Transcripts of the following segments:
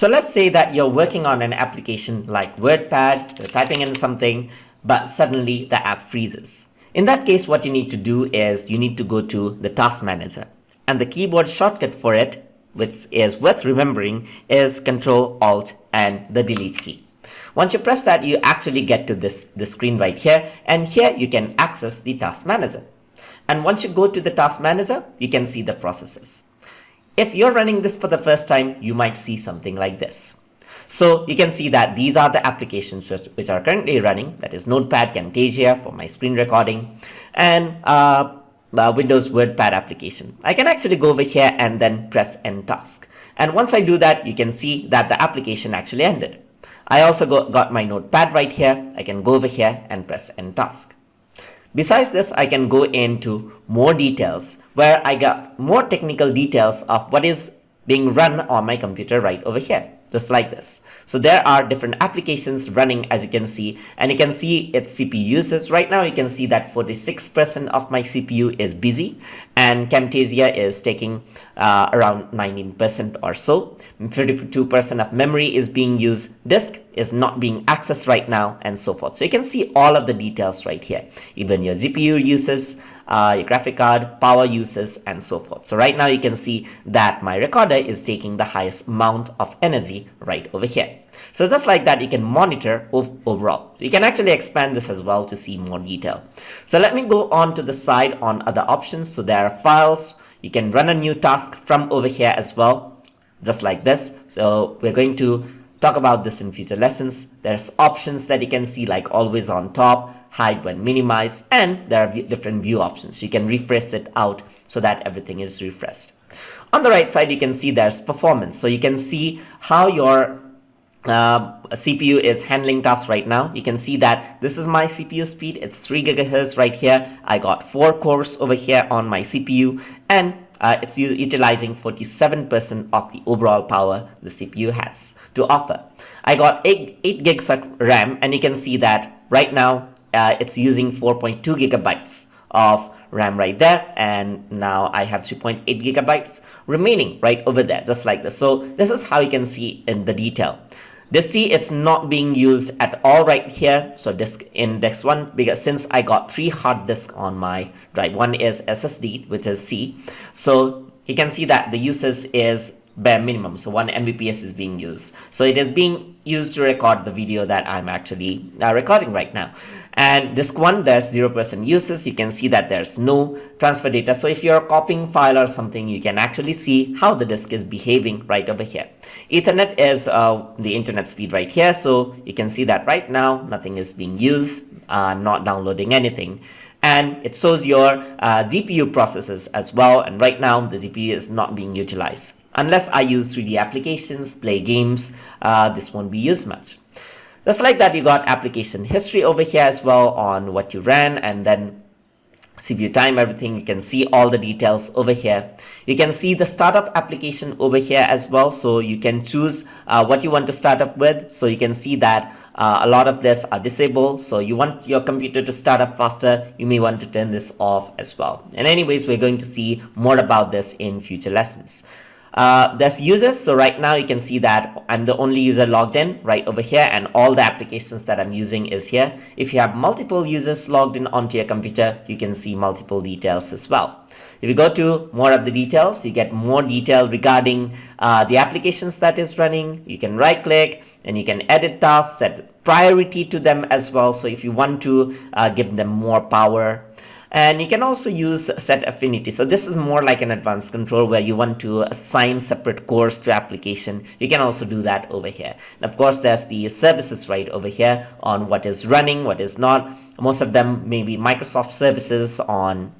So let's say that you're working on an application like WordPad, you're typing in something, but suddenly the app freezes. In that case, what you need to do is you need to go to the task manager, and the keyboard shortcut for it, which is worth remembering, is Ctrl, Alt, and the delete key. Once you press that, you actually get to this screen right here, and here you can access the task manager. And once you go to the task manager, you can see the processes. If you're running this for the first time, you might see something like this. So you can see that these are the applications which are currently running, that is Notepad, Camtasia for my screen recording, and Windows WordPad application. I can actually go over here and then press End Task. And once I do that, you can see that the application actually ended. I also got my Notepad right here. I can go over here and press End Task. Besides this, I can go into more details where I got more technical details of what is being run on my computer right over here, just like this. So there are different applications running, as you can see, and you can see its CPU uses. Right now you can see that 46% of my CPU is busy, and Camtasia is taking around 19% or so. 32% of memory is being used, disk is not being accessed right now, and so forth. So you can see all of the details right here, even your GPU uses, your graphic card, power uses, and so forth. So right now you can see that my recorder is taking the highest amount of energy right over here. So just like that, you can monitor overall. You can actually expand this as well to see more detail. So let me go on to the side on other options. So there are files. You can run a new task from over here as well, just like this. So we're going to talk about this in future lessons. There's options that you can see, like always on top, hide when minimize, and there are different view options. You can refresh it out so that everything is refreshed. On the right side, you can see there's performance. So you can see how your CPU is handling tasks right now. You can see that this is my CPU speed. It's 3 GHz right here. I got 4 cores over here on my CPU, and it's utilizing 47% of the overall power the CPU has to offer. I got 8 gigs of RAM, and you can see that right now it's using 4.2 gigabytes of RAM right there, and now I have 3.8 gigabytes remaining right over there, just like this. So this is how you can see in the detail. This C is not being used at all right here. So disk index 1, because since I got 3 hard disks on my drive, one is SSD, which is C. So you can see that the usage is bare minimum. So 1 Mbps is being used. So it is being used to record the video that I'm actually recording right now. And disk 1, there's 0% uses. You can see that there's no transfer data. So if you're copying file or something, you can actually see how the disk is behaving right over here. Ethernet is the internet speed right here. So you can see that right now nothing is being used. I'm not downloading anything. And it shows your GPU processes as well. And right now the GPU is not being utilized. Unless I use 3D applications, play games, this won't be used much. Just like that, you got application history over here as well on what you ran, and then CPU time, everything. You can see all the details over here. You can see the startup application over here as well. So you can choose what you want to start up with. So you can see that a lot of this are disabled. So you want your computer to start up faster, you may want to turn this off as well. And anyways, we're going to see more about this in future lessons. There's users. So right now you can see that I'm the only user logged in right over here, and all the applications that I'm using is here. If you have multiple users logged in onto your computer, you can see multiple details as well. If you go to more of the details, you get more detail regarding the applications that is running. You can right click and you can edit tasks, set priority to them as well. So if you want to give them more power. And you can also use set affinity. So this is more like an advanced control where you want to assign separate cores to application. You can also do that over here. And of course, there's the services right over here on what is running, what is not. Most of them may be Microsoft services on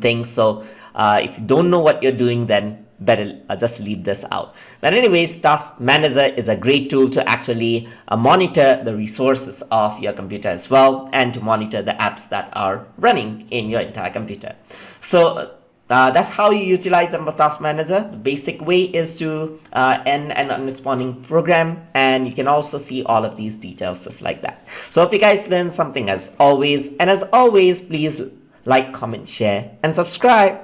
things. So if you don't know what you're doing, then better just leave this out. But anyways, Task Manager is a great tool to actually monitor the resources of your computer as well, and to monitor the apps that are running in your entire computer. So that's how you utilize the Task Manager. The basic way is to end an unresponding program, and you can also see all of these details just like that. So hope you guys learned something as always, and as always, please like, comment, share, and subscribe.